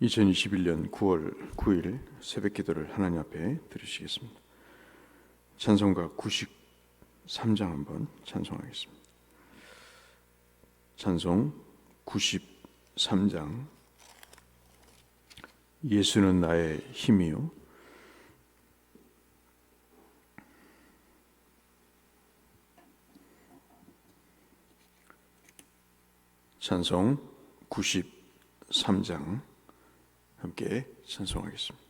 2021년 9월 9일 새벽 기도를 하나님 앞에 드리시겠습니다. 찬송가 93장 한번 찬송하겠습니다. 찬송 93장. 예수는 나의 힘이요 찬송 93장 함께 찬송하겠습니다.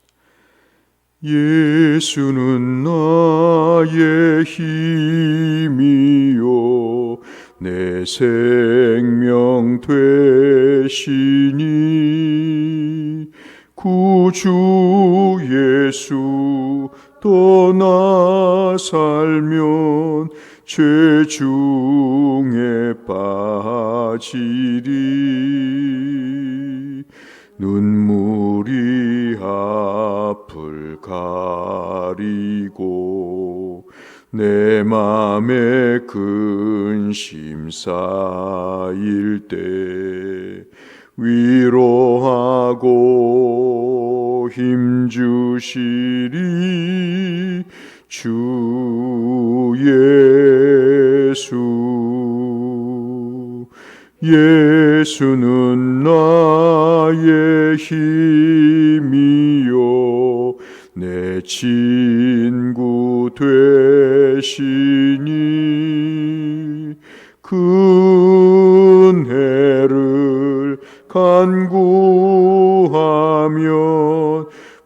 예수는 나의 힘이요 내 생명 되시니 구주 예수 떠나 살면 죄 중에 빠지리 눈물이 앞을 가리고 내 맘에 근심 쌓일 때 위로하고 힘주시리 주 예수. 예수는 나의 힘이요 내 친구 되시니 은혜를 간구하면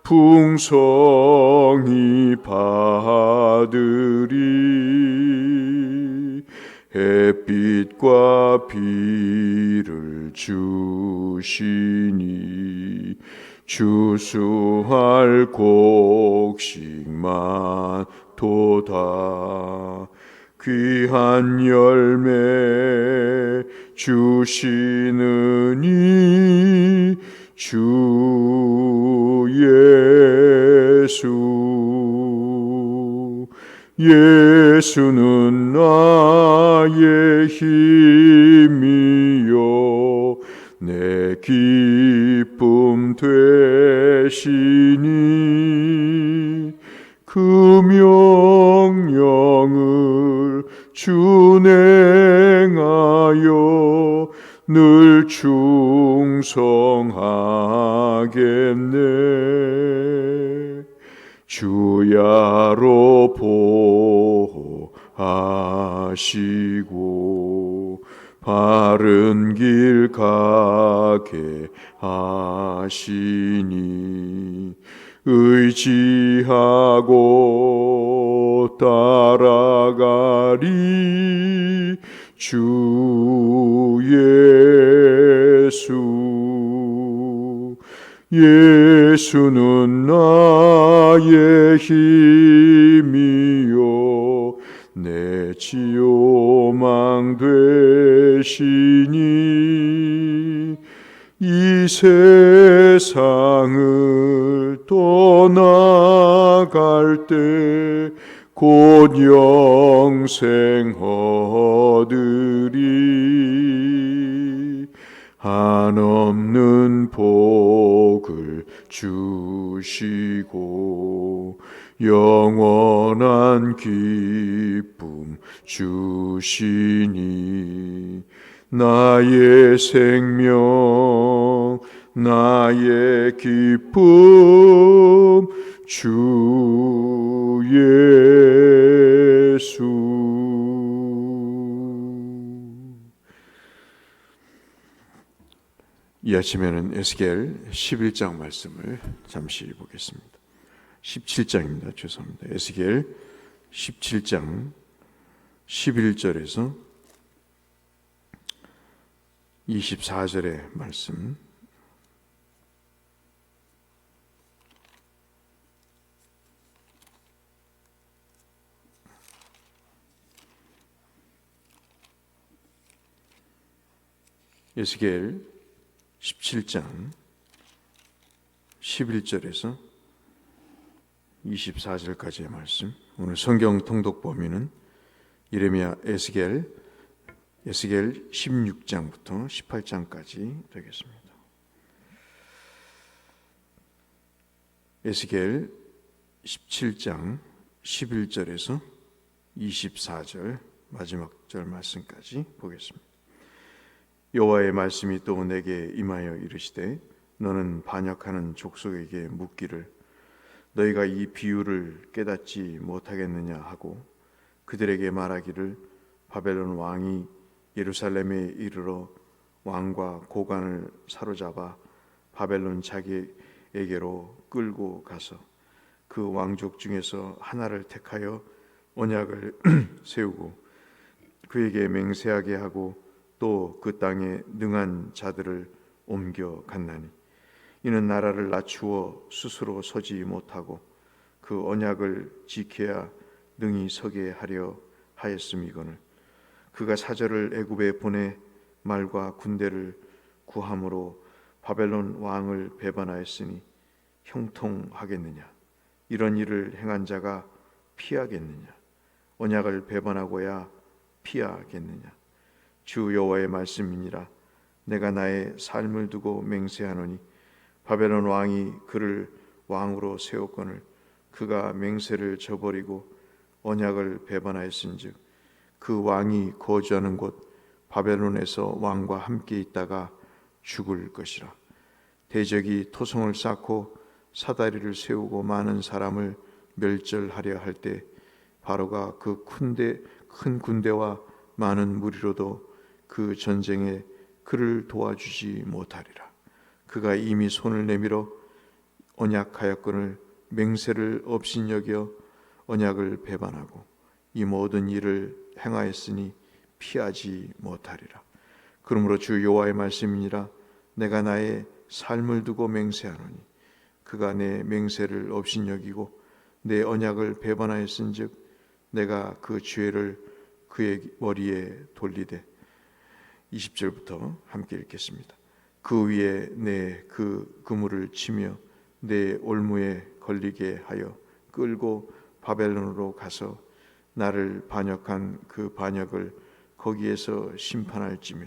풍성히 받으리. 햇빛과 비를 주시니 주수할 곡식만 도다. 귀한 열매 주시느니 주 예수. 예수는 나의 힘이요 내 기쁨 되시니 그 명령을 준행하여 늘 충성하겠네. 주야로 보호하시고 바른 길 가게 하시니 의지하고 따라가리 주 예수. 예수는 나의 힘이요 내 지요망 되시니 이 세상을 떠나갈 때 곧 영생 얻으리. 한없는 복을 주시고 영원한 기쁨 주시니 나의 생명 나의 기쁨 주 예수. 이 아침에는 에스겔 11장 말씀을 잠시 보겠습니다. 17장입니다. 죄송합니다. 에스겔 17장 11절에서 24절의 말씀. 에스겔 17장 11절에서 24절까지의 말씀. 오늘 성경 통독 범위는 예레미야, 에스겔 16장부터 18장까지 되겠습니다. 에스겔 17장 11절에서 24절 마지막 절 말씀까지 보겠습니다. 여호와의 말씀이 또 내게 임하여 이르시되 너는 반역하는 족속에게 묻기를 너희가 이 비유를 깨닫지 못하겠느냐 하고 그들에게 말하기를 바벨론 왕이 예루살렘에 이르러 왕과 고관을 사로잡아 바벨론 자기에게로 끌고 가서 그 왕족 중에서 하나를 택하여 언약을 세우고 그에게 맹세하게 하고 또 그 땅에 능한 자들을 옮겨 갔나니 이는 나라를 낮추어 스스로 서지 못하고 그 언약을 지켜야 능히 서게 하려 하였음이거늘 그가 사절을 애굽에 보내 말과 군대를 구함으로 바벨론 왕을 배반하였으니 형통하겠느냐 이런 일을 행한 자가 피하겠느냐 언약을 배반하고야 피하겠느냐 주 여호와의 말씀이니라 내가 나의 삶을 두고 맹세하노니 바벨론 왕이 그를 왕으로 세웠거늘 그가 맹세를 저버리고 언약을 배반하였은즉 그 왕이 거주하는 곳 바벨론에서 왕과 함께 있다가 죽을 것이라 대적이 토성을 쌓고 사다리를 세우고 많은 사람을 멸절하려 할 때 바로가 그 큰 군대와 많은 무리로도 그 전쟁에 그를 도와주지 못하리라 그가 이미 손을 내밀어 언약하였거늘 맹세를 업신여겨 언약을 배반하고 이 모든 일을 행하였으니 피하지 못하리라 그러므로 주 여호와의 말씀이니라 내가 나의 삶을 두고 맹세하노니 그가 내 맹세를 업신여기고 내 언약을 배반하였은즉 내가 그 죄를 그의 머리에 돌리되 20절부터 함께 읽겠습니다. 그 위에 내 그 그물을 치며 내 올무에 걸리게 하여 끌고 바벨론으로 가서 나를 반역한 그 반역을 거기에서 심판할지며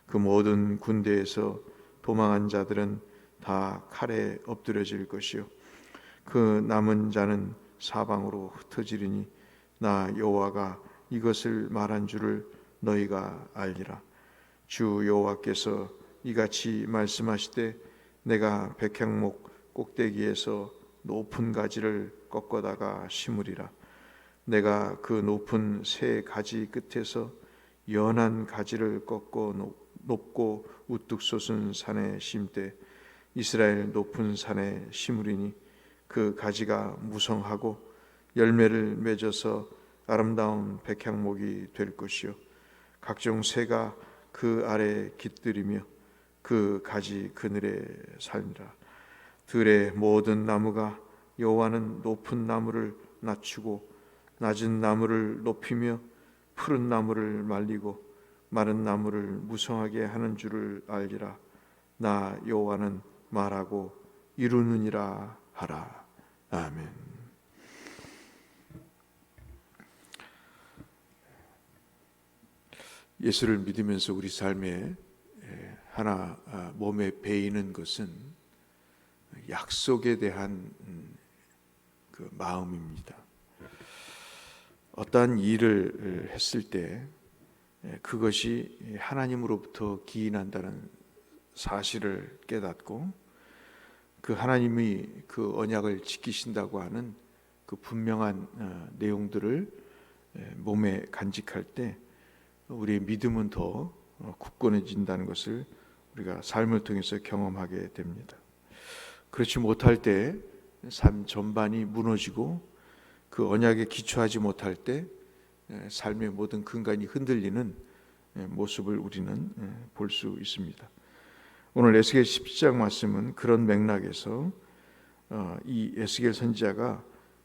그 모든 군대에서 도망한 자들은 다 칼에 엎드려질 것이요 그 남은 자는 사방으로 흩어지리니 나 여호와가 이것을 말한 줄을 너희가 알리라 주 여호와께서 이같이 말씀하시되 내가 백향목 꼭대기에서 높은 가지를 꺾어다가 심으리라 내가 그 높은 새 가지 끝에서 연한 가지를 꺾어 높고 우뚝 솟은 산에 심되 이스라엘 높은 산에 심으리니 그 가지가 무성하고 열매를 맺어서 아름다운 백향목이 될 것이요 각종 새가 그 아래 깃들이며 그 가지 그늘에 살리라 들의 모든 나무가 여호와는 높은 나무를 낮추고 낮은 나무를 높이며 푸른 나무를 말리고 마른 나무를 무성하게 하는 줄을 알리라 나 여호와는 말하고 이루느니라 하라 아멘. 예수를 믿으면서 우리 삶에 하나 몸에 배이는 것은 약속에 대한 그 마음입니다. 어떠한 일을 했을 때 그것이 하나님으로부터 기인한다는 사실을 깨닫고 그 하나님이 그 언약을 지키신다고 하는 그 분명한 내용들을 몸에 간직할 때 우리의 믿음은 더 굳건해진다는 것을 우리가 삶을 통해서 경험하게 됩니다. 그렇지 못할 때 삶 전반이 무너지고 그 언약에 기초하지 못할 때 삶의 모든 근간이 흔들리는 모습을 우리는 볼 수 있습니다. 오늘 에스겔 17장 말씀은 그런 맥락에서 이 에스겔 선지자가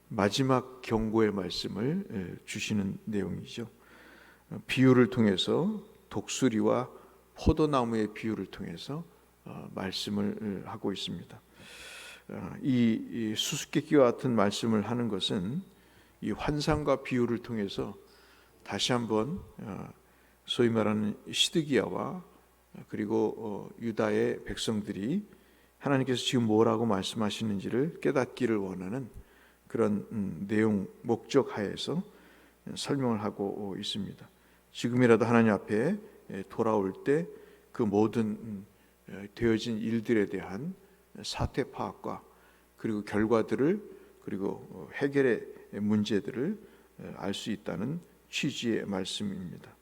마지막 경고의 말씀을 주시는 내용이죠. 비유를 통해서 독수리와 포도나무의 비유를 통해서 말씀을 하고 있습니다. 이 수수께끼와 같은 말씀을 하는 것은 이 환상과 비유를 통해서 다시 한번 소위 말하는 시드기야와 그리고 유다의 백성들이 하나님께서 지금 뭐라고 말씀하시는지를 깨닫기를 원하는 그런 내용, 목적 하에서 설명을 하고 있습니다. 지금이라도 하나님 앞에 돌아올 때 그 모든 되어진 일들에 대한 사태 파악과 그리고 결과들을 그리고 해결의 문제들을 알 수 있다는 취지의 말씀입니다.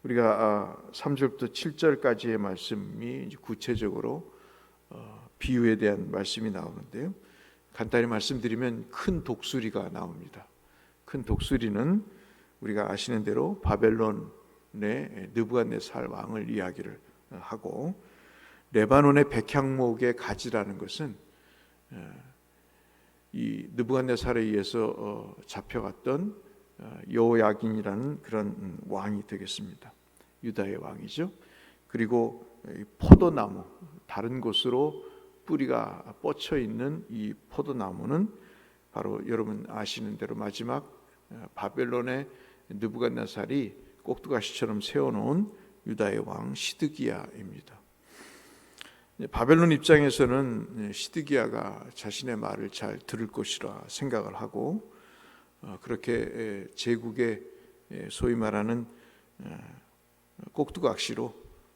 우리가 3절부터 7절까지의 말씀이 구체적으로 비유에 대한 말씀이 나오는데요. 간단히 말씀드리면 큰 독수리가 나옵니다. 큰 독수리는 우리가 아시는 대로 바벨론의 느부갓네살 왕을 이야기를 하고, 레바논의 백향목의 가지라는 것은 이 느부갓네살에 의해서 잡혀갔던 여호야긴이라는 그런 왕이 되겠습니다. 유다의 왕이죠. 그리고 포도나무, 다른 곳으로 뿌리가 뻗쳐 있는 이 포도나무는 바로 여러분 아시는 대로 마지막 바벨론의 느부갓네살이 꼭두가시처럼 세워놓은 유다의 왕 시드기야입니다. 바벨론 입장에서는 시드기야가 자신의 말을 잘 들을 것이라 생각을 하고, 그렇게 제국의 소위 말하는 꼭두각시로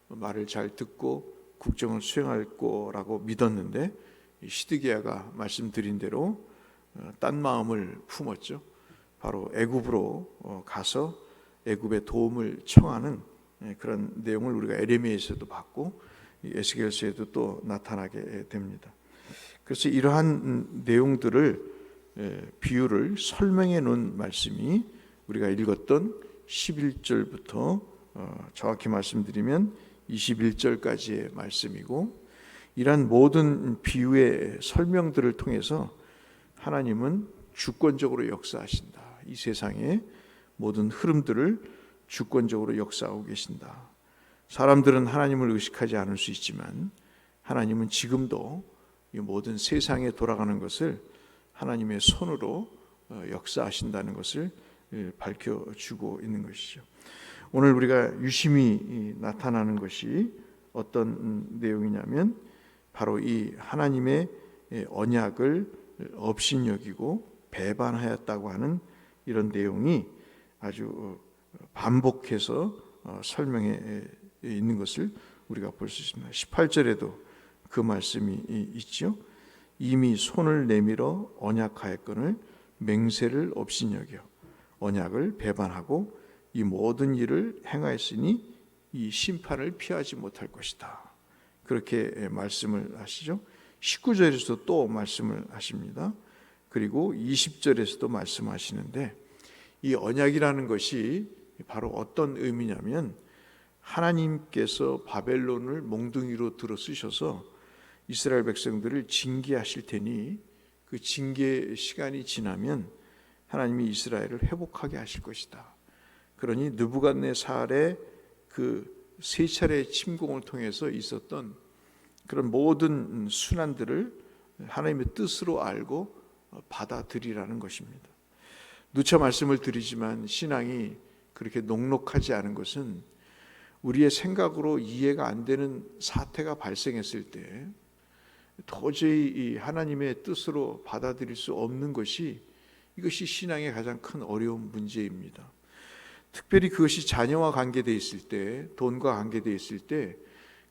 말을 잘 듣고 국정을 수행할 거라고 믿었는데, 시드기야가 말씀드린 대로 딴 마음을 품었죠. 바로 애굽으로 가서 애굽의 도움을 청하는 그런 내용을 우리가 에레미야에서도 봤고 에스겔서에도 또 나타나게 됩니다. 그래서 이러한 내용들을 비유를 설명해 놓은 말씀이 우리가 읽었던 11절부터 정확히 말씀드리면 21절까지의 말씀이고, 이러한 모든 비유의 설명들을 통해서 하나님은 주권적으로 역사하신다. 이 세상의 모든 흐름들을 주권적으로 역사하고 계신다. 사람들은 하나님을 의식하지 않을 수 있지만 하나님은 지금도 이 모든 세상에 돌아가는 것을 하나님의 손으로 역사하신다는 것을 밝혀주고 있는 것이죠. 오늘 우리가 유심히 나타나는 것이 어떤 내용이냐면 바로 이 하나님의 언약을 업신여기고 배반하였다고 하는 이런 내용이 아주 반복해서 설명해 있는 것을 우리가 볼 수 있습니다. 18절에도 그 말씀이 있죠. 이미 손을 내밀어 언약하였거늘 맹세를 업신여겨 언약을 배반하고 이 모든 일을 행하였으니 이 심판을 피하지 못할 것이다. 그렇게 말씀을 하시죠. 19절에서도 또 말씀을 하십니다. 그리고 20절에서도 말씀하시는데, 이 언약이라는 것이 바로 어떤 의미냐면 하나님께서 바벨론을 몽둥이로 들어 쓰셔서 이스라엘 백성들을 징계하실 테니 그 징계 시간이 지나면 하나님이 이스라엘을 회복하게 하실 것이다. 그러니 느부갓네살의 그 세 차례의 침공을 통해서 있었던 그런 모든 순환들을 하나님의 뜻으로 알고 받아들이라는 것입니다. 누차 말씀을 드리지만 신앙이 그렇게 녹록하지 않은 것은 우리의 생각으로 이해가 안 되는 사태가 발생했을 때 도저히 이 하나님의 뜻으로 받아들일 수 없는 것이, 이것이 신앙의 가장 큰 어려운 문제입니다. 특별히 그것이 자녀와 관계되어 있을 때, 돈과 관계되어 있을 때,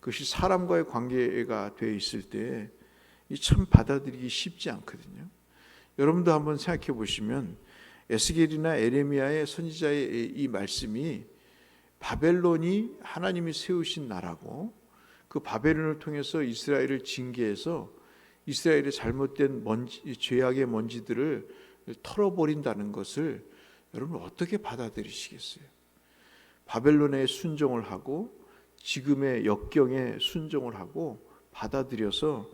그것이 사람과의 관계가 되어 있을 때 참 받아들이기 쉽지 않거든요. 여러분도 한번 생각해 보시면 에스겔이나 에레미야의 선지자의 이 말씀이 바벨론이 하나님이 세우신 나라고, 그 바벨론을 통해서 이스라엘을 징계해서 이스라엘의 잘못된 죄악의 먼지들을 털어버린다는 것을 여러분 어떻게 받아들이시겠어요? 바벨론에 순종을 하고 지금의 역경에 순종을 하고 받아들여서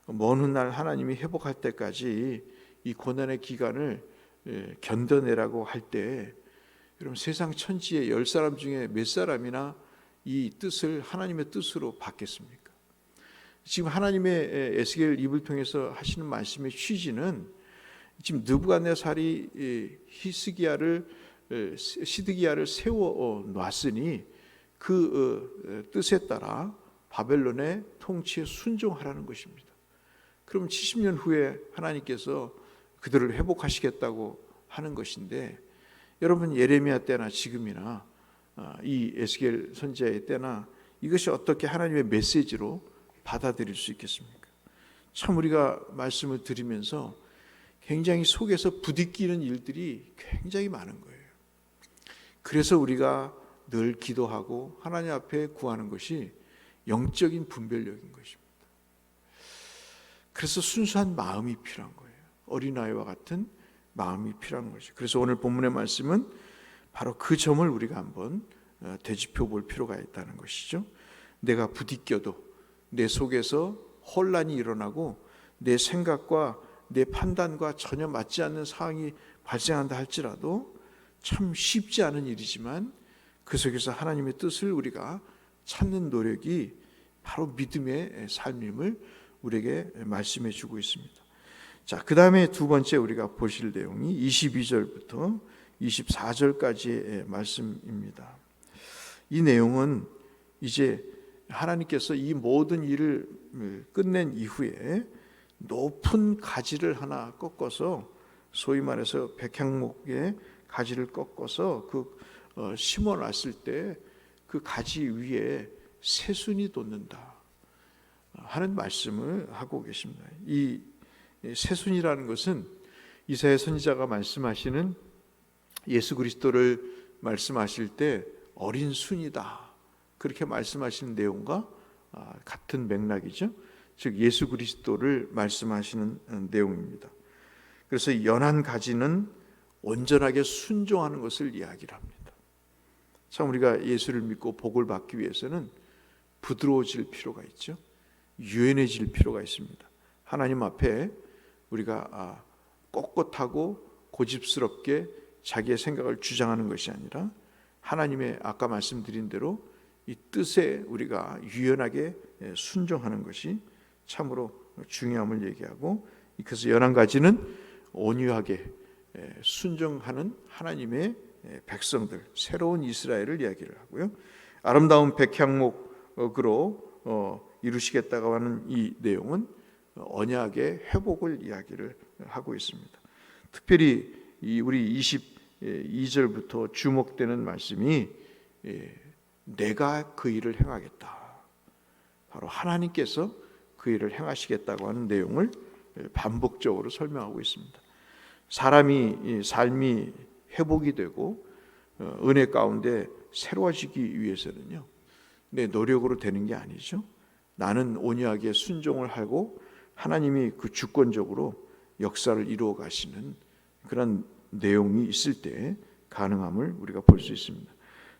먼 훗날 하나님이 회복할 때까지 이 고난의 기간을 견뎌내라고 할 때, 여러분 세상 천지의 10사람 중에 몇 사람이나 이 뜻을 하나님의 뜻으로 받겠습니까? 지금 하나님의 에스겔 입을 통해서 하시는 말씀의 취지는 지금 느부갓네살이 시드기야를 세워 놨으니 그 뜻에 따라 바벨론의 통치에 순종하라는 것입니다. 그럼 70년 후에 하나님께서 그들을 회복하시겠다고 하는 것인데, 여러분 예레미야 때나 지금이나 이 에스겔 선지자의 때나 이것이 어떻게 하나님의 메시지로 받아들일 수 있겠습니까? 참 우리가 말씀을 들으면서 굉장히 속에서 부딪히는 일들이 굉장히 많은 거예요. 그래서 우리가 늘 기도하고 하나님 앞에 구하는 것이 영적인 분별력인 것입니다. 그래서 순수한 마음이 필요한 거예요. 어린아이와 같은 마음이 필요한 거죠. 그래서 오늘 본문의 말씀은 바로 그 점을 우리가 한번 되짚어 볼 필요가 있다는 것이죠. 내가 부딪혀도 내 속에서 혼란이 일어나고 내 생각과 내 판단과 전혀 맞지 않는 상황이 발생한다 할지라도 참 쉽지 않은 일이지만 그 속에서 하나님의 뜻을 우리가 찾는 노력이 바로 믿음의 삶임을 우리에게 말씀해 주고 있습니다. 자, 그 다음에 두 번째 우리가 보실 내용이 22절부터 24절까지의 말씀입니다. 이 내용은 이제 하나님께서 이 모든 일을 끝낸 이후에 높은 가지를 하나 꺾어서, 소위 말해서 백향목의 가지를 꺾어서 심어놨을 때 그 가지 위에 새순이 돋는다 하는 말씀을 하고 계십니다. 이 새순이라는 것은 이사야 선지자가 말씀하시는 예수 그리스도를 말씀하실 때 어린 순이다, 그렇게 말씀하시는 내용과 같은 맥락이죠. 즉 예수 그리스도를 말씀하시는 내용입니다. 그래서 연한 가지는 온전하게 순종하는 것을 이야기를 합니다. 참 우리가 예수를 믿고 복을 받기 위해서는 부드러워질 필요가 있죠. 유연해질 필요가 있습니다. 하나님 앞에 우리가 꼿꼿하고 고집스럽게 자기의 생각을 주장하는 것이 아니라 하나님의 아까 말씀드린 대로 이 뜻에 우리가 유연하게 순종하는 것이 참으로 중요함을 얘기하고, 그래서 연한 가지는 온유하게 순종하는 하나님의 백성들, 새로운 이스라엘을 이야기를 하고요. 아름다운 백향목으로 이루시겠다고 하는 이 내용은 언약의 회복을 이야기를 하고 있습니다. 특별히 우리 22절부터 주목되는 말씀이 내가 그 일을 행하겠다, 바로 하나님께서 그 일을 행하시겠다고 하는 내용을 반복적으로 설명하고 있습니다. 사람이 삶이 회복이 되고 은혜 가운데 새로워지기 위해서는요, 내 노력으로 되는 게 아니죠. 나는 온유하게 순종을 하고 하나님이 그 주권적으로 역사를 이루어 가시는 그런 내용이 있을 때 가능함을 우리가 볼 수 있습니다.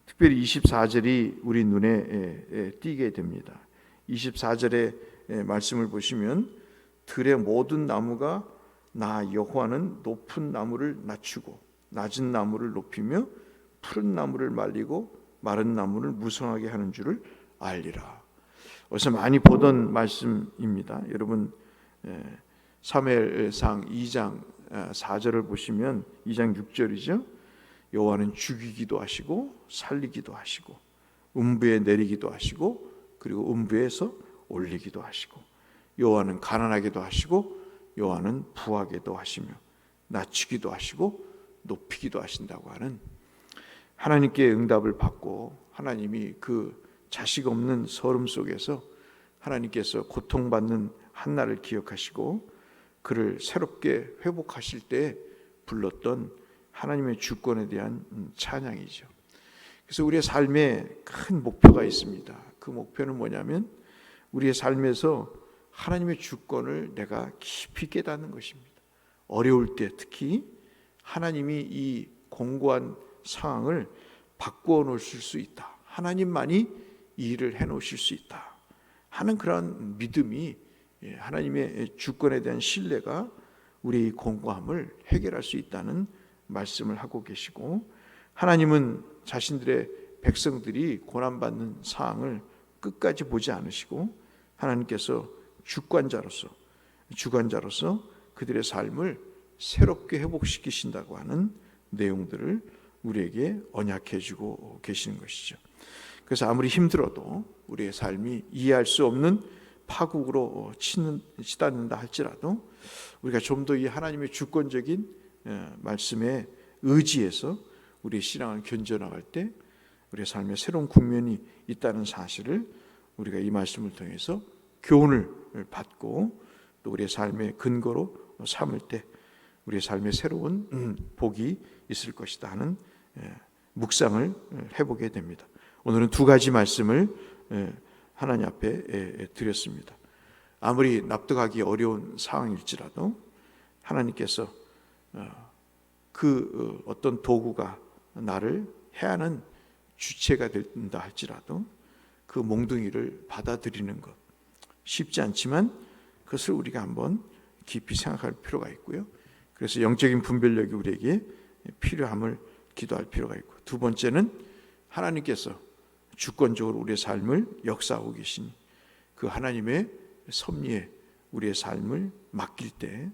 특별히 24절이 우리 눈에 띄게 됩니다. 24절의 말씀을 보시면 들의 모든 나무가 나 여호와는 높은 나무를 낮추고 낮은 나무를 높이며 푸른 나무를 말리고 마른 나무를 무성하게 하는 줄을 알리라. 어디서 많이 보던 말씀입니다. 여러분 사무엘상 2장 4절을 보시면 2장 6절이죠. 여호와는 죽이기도 하시고 살리기도 하시고 음부에 내리기도 하시고 그리고 음부에서 올리기도 하시고 여호와는 가난하게도 하시고 여호와는 부하게도 하시며 낮추기도 하시고 높이기도 하신다고 하는, 하나님께 응답을 받고 하나님이 그 자식 없는 서름 속에서 하나님께서 고통받는 한나를 기억하시고 그를 새롭게 회복하실 때 불렀던 하나님의 주권에 대한 찬양이죠. 그래서 우리의 삶에 큰 목표가 있습니다. 그 목표는 뭐냐면 우리의 삶에서 하나님의 주권을 내가 깊이 깨닫는 것입니다. 어려울 때 특히 하나님이 이 공고한 상황을 바꾸어 놓으실 수 있다, 하나님만이 이 일을 해놓으실 수 있다 하는 그런 믿음이, 하나님의 주권에 대한 신뢰가 우리의 공고함을 해결할 수 있다는 말씀을 하고 계시고, 하나님은 자신들의 백성들이 고난받는 상황을 끝까지 보지 않으시고 하나님께서 주관자로서 그들의 삶을 새롭게 회복시키신다고 하는 내용들을 우리에게 언약해 주고 계시는 것이죠. 그래서 아무리 힘들어도 우리의 삶이 이해할 수 없는 파국으로 치닫는다 할지라도 우리가 좀 더 이 하나님의 주권적인 말씀에 의지해서 우리의 신앙을 견져나갈 때 우리의 삶에 새로운 국면이 있다는 사실을 우리가 이 말씀을 통해서 교훈을 받고 또 우리의 삶의 근거로 삼을 때 우리의 삶에 새로운 복이 있을 것이다 하는 묵상을 해보게 됩니다. 오늘은 두 가지 말씀을 하나님 앞에 드렸습니다. 아무리 납득하기 어려운 상황일지라도 하나님께서 그 어떤 도구가 나를 해하는 주체가 된다 할지라도 그 몽둥이를 받아들이는 것 쉽지 않지만 그것을 우리가 한번 깊이 생각할 필요가 있고요. 그래서 영적인 분별력이 우리에게 필요함을 기도할 필요가 있고, 두 번째는 하나님께서 주권적으로 우리의 삶을 역사하고 계신 그 하나님의 섭리에 우리의 삶을 맡길 때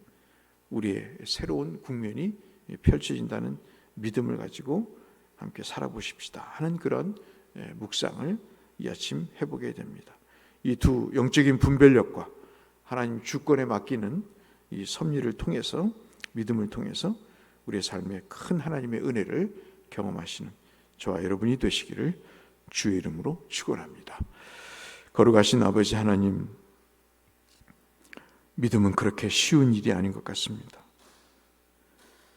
우리의 새로운 국면이 펼쳐진다는 믿음을 가지고 함께 살아보십시다 하는 그런 묵상을 이 아침 해보게 됩니다. 이 두 영적인 분별력과 하나님 주권에 맡기는 이 섭리를 통해서, 믿음을 통해서 우리의 삶에 큰 하나님의 은혜를 경험하시는 저와 여러분이 되시기를 주의 이름으로 축원합니다. 거룩하신 아버지 하나님, 믿음은 그렇게 쉬운 일이 아닌 것 같습니다.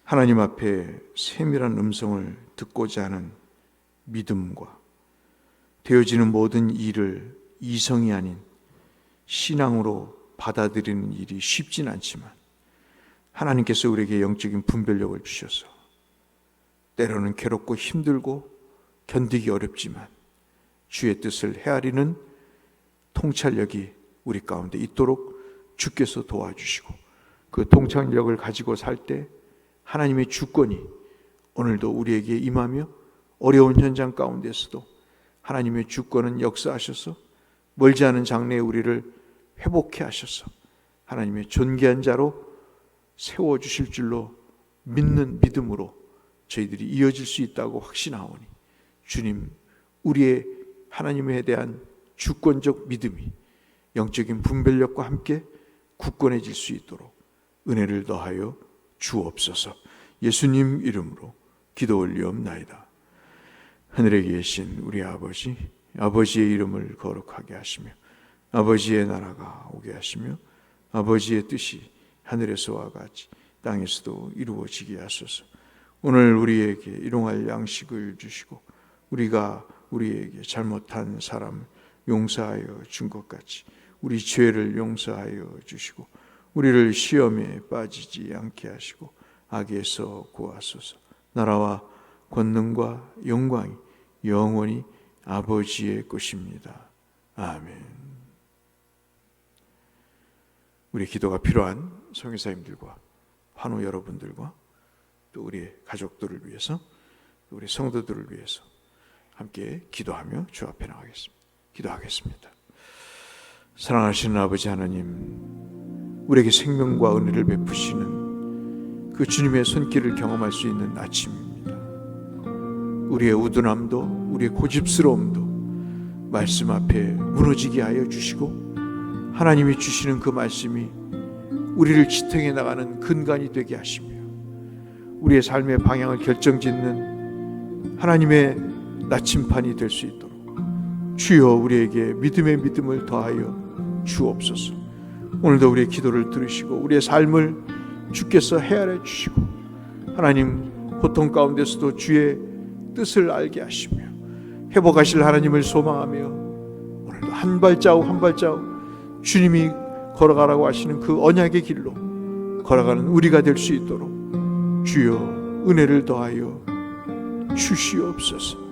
하나님 앞에 세밀한 음성을 듣고자 하는 믿음과 되어지는 모든 일을 이성이 아닌 신앙으로 받아들이는 일이 쉽진 않지만 하나님께서 우리에게 영적인 분별력을 주셔서 때로는 괴롭고 힘들고 견디기 어렵지만 주의 뜻을 헤아리는 통찰력이 우리 가운데 있도록 주께서 도와주시고, 그 통찰력을 가지고 살 때 하나님의 주권이 오늘도 우리에게 임하며 어려운 현장 가운데서도 하나님의 주권은 역사하셔서 멀지 않은 장래에 우리를 회복해 하셔서 하나님의 존귀한 자로 세워주실 줄로 믿는 믿음으로 저희들이 이어질 수 있다고 확신하오니, 주님, 우리의 하나님에 대한 주권적 믿음이 영적인 분별력과 함께 굳건해질 수 있도록 은혜를 더하여 주옵소서. 예수님 이름으로 기도 올리옵나이다. 하늘에 계신 우리 아버지, 아버지의 이름을 거룩하게 하시며 아버지의 나라가 오게 하시며 아버지의 뜻이 하늘에서와 같이 땅에서도 이루어지게 하소서. 오늘 우리에게 일용할 양식을 주시고 우리가 우리에게 잘못한 사람을 용서하여 준 것 같이 우리 죄를 용서하여 주시고 우리를 시험에 빠지지 않게 하시고 악에서 구하소서. 나라와 권능과 영광이 영원히 아버지의 것입니다. 아멘. 우리 기도가 필요한 선교사님들과 환우 여러분들과 또 우리 가족들을 위해서, 또 우리 성도들을 위해서 함께 기도하며 주 앞에 나가겠습니다. 기도하겠습니다. 사랑하시는 아버지 하나님, 우리에게 생명과 은혜를 베푸시는 그 주님의 손길을 경험할 수 있는 아침입니다. 우리의 우둔함도 우리의 고집스러움도 말씀 앞에 무너지게 하여 주시고, 하나님이 주시는 그 말씀이 우리를 지탱해 나가는 근간이 되게 하시며 우리의 삶의 방향을 결정짓는 하나님의 나침판이 될 수 있도록 주여 우리에게 믿음의 믿음을 더하여 주옵소서. 오늘도 우리의 기도를 들으시고 우리의 삶을 주께서 헤아려 주시고 하나님 고통 가운데서도 주의 뜻을 알게 하시며 회복하실 하나님을 소망하며 오늘도 한 발자국 한 발자국 주님이 걸어가라고 하시는 그 언약의 길로 걸어가는 우리가 될 수 있도록 주여 은혜를 더하여 주시옵소서.